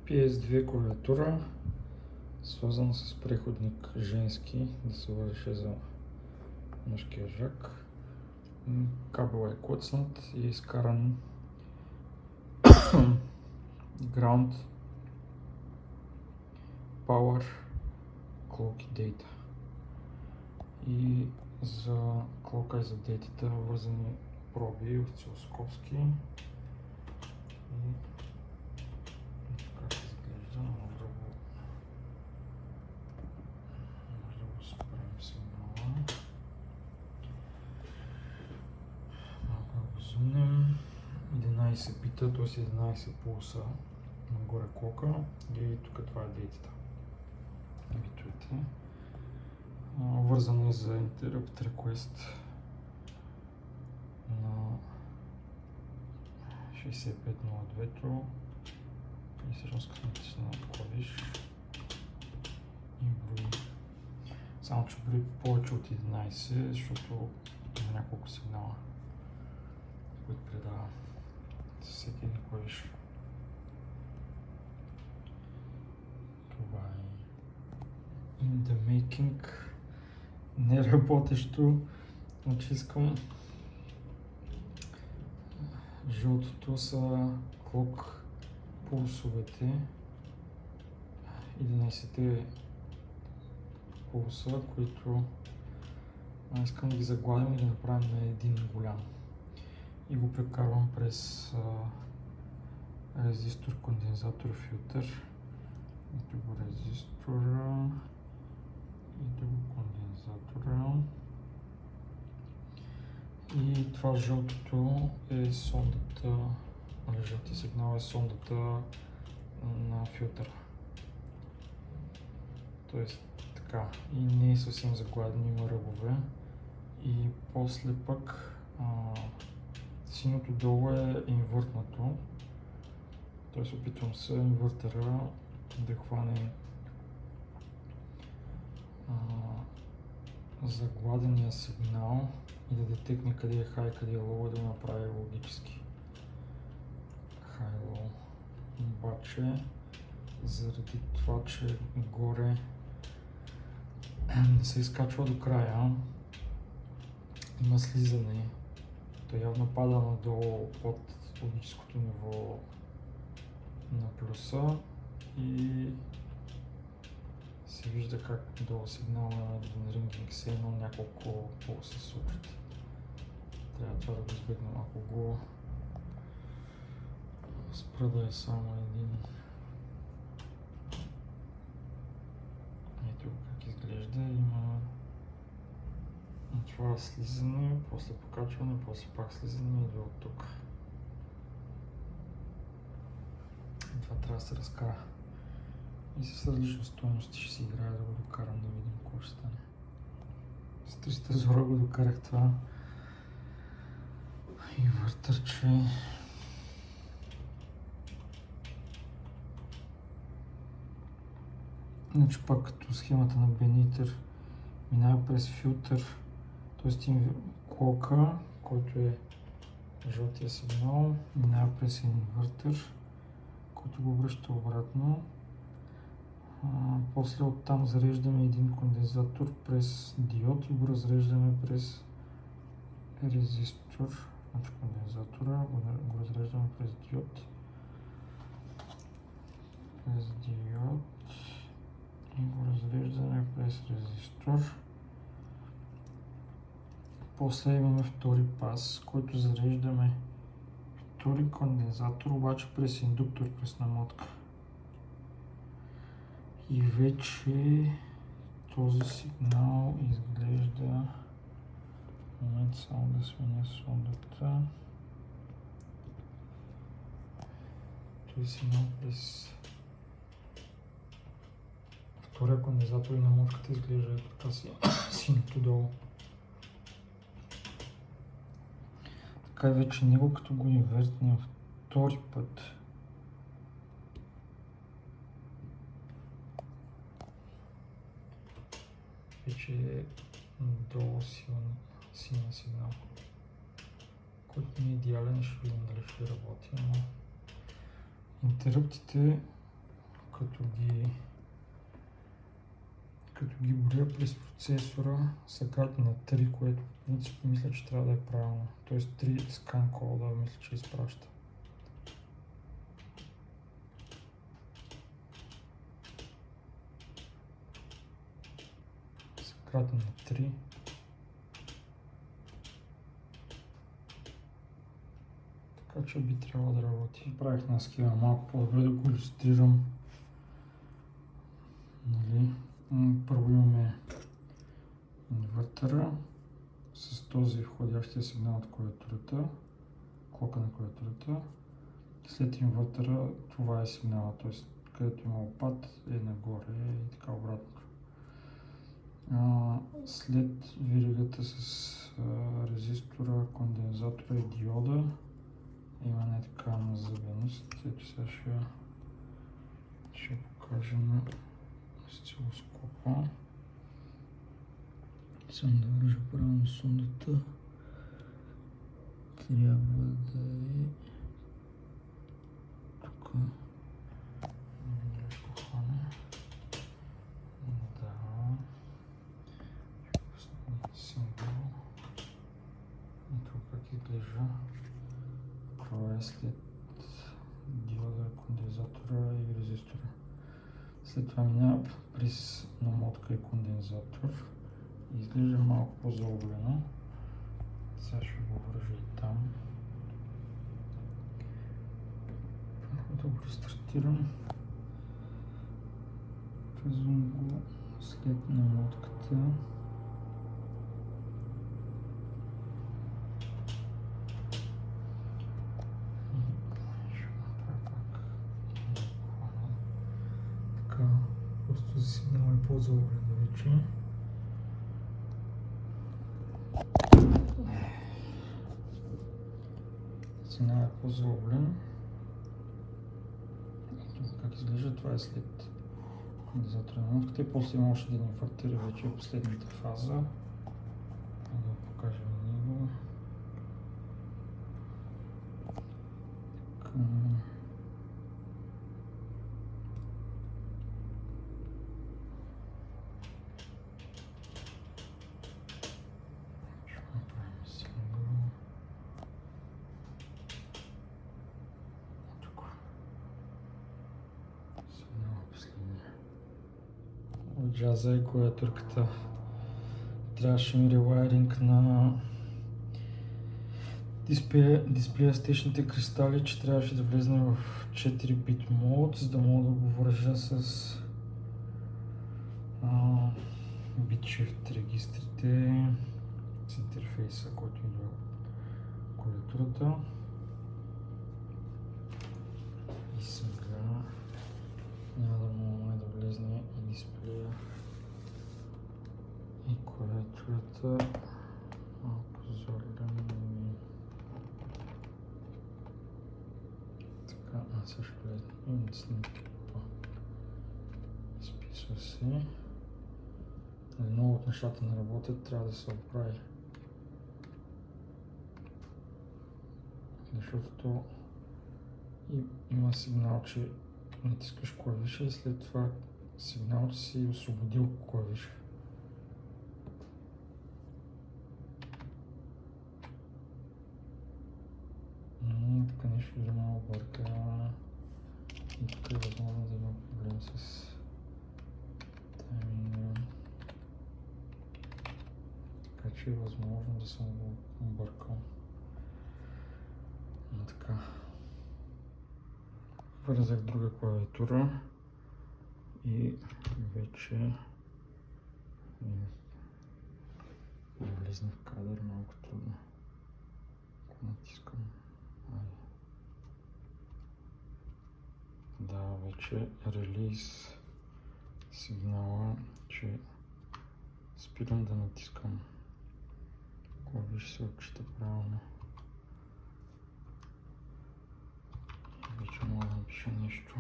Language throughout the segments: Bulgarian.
PS2 клавиатура, свързана с преходник женски, да се върши за мъжкия жак. Кабел е клъцнат и е изкаран Ground Power Clock и Data. И за клока и за дейтата вързани проби осцилоскопски. И как изглежда, може да го спрем сигнала. Малко да го зумнем. 11 бита, т.е. 11 пулса нагоре клока и тук това е дейтата. Битовете. Вързано е за Interrupt Request на 6502 и всъщност като натисна клавиш и брои. Само че брои повече от 11, защото има няколко сигнала, които предава всеки един клавиш. Това е In the Making. Неработещо очискам. Жълтото са клок пулсовете, 11-те пулса, които искам да ги загладим и да направим на един голям. И го прекарвам през резистор, кондензатор, филтър. Ето го резистора, ето го кондензатора. И това жълтото е сондата, жълтия сигнал е сондата на филтъра. Тоест така, и не е съвсем загладен, има ръбове. И после пък синото долу е инвъртнато. Тоест опитвам се инвъртера да хване загладения сигнал и да детекне къде е хай, къде е лоу и да го направи логически. Хай-лоу. Обаче, заради това, че горе не се изкачва до края, има слизане. То явно пада надолу под логическото ниво на плюса и се вижда как долу сигнала на рингинг се едно няколко пулса се случват. Трябва това да го избегнем, ако го спра да е само един. Ето как изглежда, има това слизане, после покачване, после пак слизане и до от тук. Това трябва да се разкара. И с различни стойности ще си играя да го докарам, да видим какво ще стане. С 300 зора го докарах това инвъртърче. Иначе пак като схемата на Бенитър минава през филтър, т.е. клока, който е жълтия сигнал, минава през инвъртър, който го връща обратно. После оттам зареждаме един кондензатор през диод и го разреждаме през резистор. Значи кондензатора го разреждаме през диод. И го разреждаме през резистор. После имаме втори пас, който зареждаме втори кондензатор, обаче през индуктор, през намотка. И вече този сигнал изглежда... Момент, само да сменя сондата. Този сигнал през втория кондензатор и намотката изглежда така синято долу. Така вече него като го инвертнем втори път, вече е долу силен сигнал, който не е идеален, ще видим дали ще работи, но интерруптите като ги боря през процесора, са карта на 3, което в принцип мисля, че трябва да е правилно. Тоест 3 скан кода, мисля, че изпраща. Са карта на 3. Така че би трябвало да работи. Правих на схема малко по-добре да го илюстрирам. Нали? Първо имаме инвертъра с този входящия сигнал от клавиатурата, клока на клавиатурата. След инвертъра това е сигнала, т.е. където има опад е нагоре и така обратно. След веригата с резистора, кондензатора и диода има не така назъбеност. Ето сега ще покажем на осцилоскопа. Само да вържа правилно сондата. Трябва да е тук. Ще го хвана. Да. Ще пусна символ. И тук как изглежда. Това е след диода, кондензатора и резистора. След това минава през намотка и кондензатор. Изглежда малко по-заоблено. Сега ще го вържа и там. Първо да го рестартирам. Казвам го след намотката. Просто за сигнал е по-заоблен вече. Сигнал е по-заоблен. Как изглежда, това е след кондензатора на намотката и после има още един инвертър и вече е последната фаза. Да го покажем него. Джаза и клавиатурката. Трябваше ми ревайринг на дисплея с течните кристали, че трябваше да влезне в 4-бит мод, за да мога да го вържа с BitShift регистрите, с интерфейса, който идва от клавиатурата. И сега няма да мога да влезне и дисплея и клавиатурата. Малко зорлям. Така, също влезне и снимки. Изписва се. Много от нещата не работят, трябва да се оправи. Защото има сигнал, че натискаш клавиша и след това сигнал, че си освободил клавиша. Тук нещо дори малко бърка и тук е възможно да има проблем с тайминга. Така че е възможно да съм го объркал. Но така. Вързах друга клавиатура и вече влизна в кадър малко трудно. Ако натискам. Да, вече релиз сигнала, че спирам да натискам. Клавиш се отчита правилно. Вече мога да напиша нещо.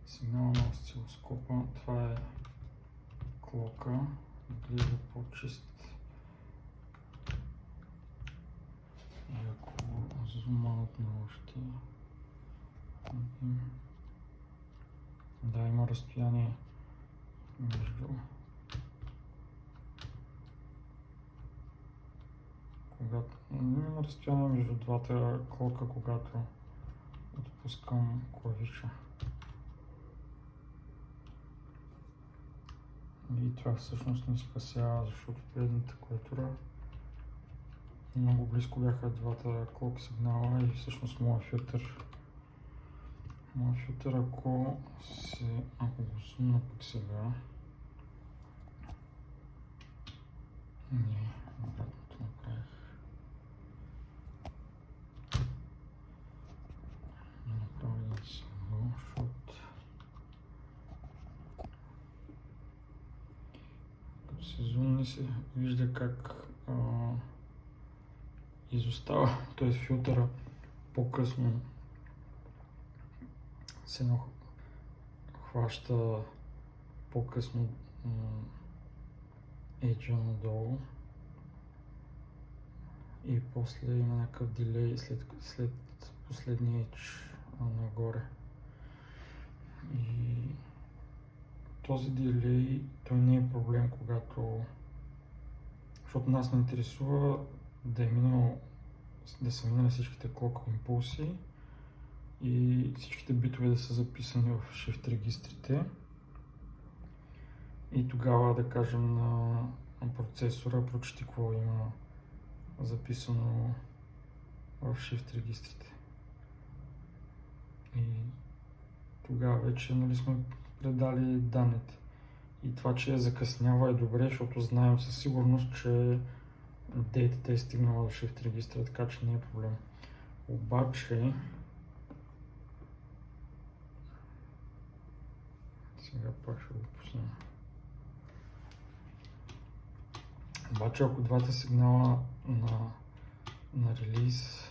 Сигнала на осцилоскопа, това е клока, изглежда по-чист. И ако зумаут на още. Да, има разстояние между има разстояние между двата клока, когато отпускам клавиша. И това всъщност ни спасява, защото предната клавиатура много близко бяха двата клок сигнала и всъщност моят филтър, ако го сумна пък сега, не, обратното направих. Направим само, защото като се зумне се вижда как изостава, т.е. филтъра по-късно се хваща по-късно еджа надолу и после има някакъв дилей след последния едж нагоре. И този дилей, той не е проблем, защото нас не интересува да са минали всичките клок импулси и всичките битове да са записани в shift регистрите. И тогава, да кажем, на процесора прочети какво има записано в shift регистрите. И тогава вече сме предали данните. И това, че закъснява е добре, защото знаем със сигурност, че дейтата е стигнала до shift регистра, така че не е проблем. Обаче, сега пак ще го пусна. Обаче, ако двата сигнала на релиз,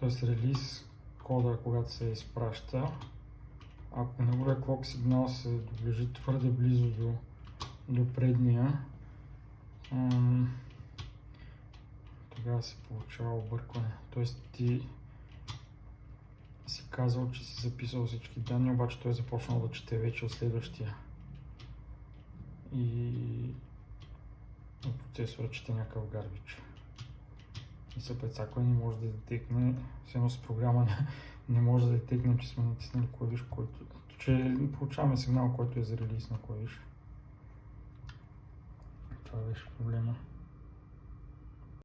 т.е. релиз кода, когато се изпраща, ако неговия клок сигнал се доближи твърде близо до предния, тогава се получава объркване. Т.е. ти си казал, че си записал всички данни, обаче той е започнал да чете вече от следващия. И процесора чете някакъв гарбич. И се прецаква и не може да детекне, все с програма не може да детекне, че сме натиснали клавиш, че получаваме сигнал, който е за релиз на клавиш. Това беше проблема.